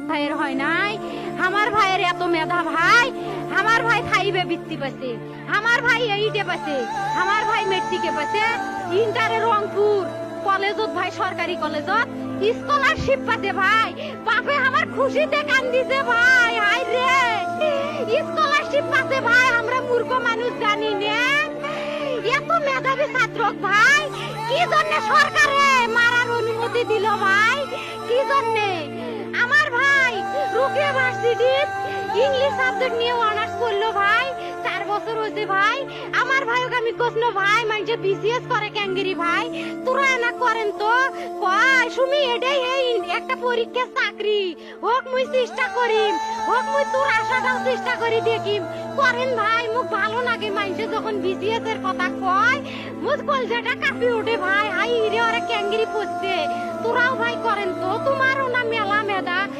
ভাইয়ের হয় নাই, আমার ভাইয়ের এত মেধা ভাই, আমার ভাই ফাইভে বৃত্তি পাচ্ছে, আমার ভাই এইটে পাচ্ছে, আমার ভাই মেট্রিকে পাচ্ছে, ইন্টারে রংপুর কলেজত ভাই সরকারি কলেজত স্কলারশিপ পাতে ভাই, বাপে আমার খুশিতে কান্দিছে ভাই, হাই রে স্কলারশিপ পাতে ভাই, আমরা মূর্খ মানুষ জানি না এত মেধাবী ছাত্র ভাই, কি জন্য সরকারে মারার অনুমতি দিল ভাই, কি জন্য? আমার ভাই রুকিয়া ভার্সিটি ইংলিশ সাবজেক্ট নিয়ে অনার্স করলো ভাই, 4 বছর হয়েছে ভাই। আমার ভাইকে আমি কইলো ভাই মানে বিসিএস করে ক্যাঙ্গেরি ভাই, তোরা না করেন তো কয় সুমি এটাই এই একটা পরীক্ষা চাকরি হোক, মুই চেষ্টা করিম, হোক মুই তোর আশাটাও চেষ্টা করি দেখিম, করেন ভাই। মুখ ভালো লাগে মানুষে যখন বিসিএস এর কথা কয়, মুখ কলজাটা কাঁপি ওঠে ভাই, হাই রে ওরা ক্যাঙ্গেরি পড়ছে। তোরাও ভাই করেন তো, তোমারও না মেলা মেধা।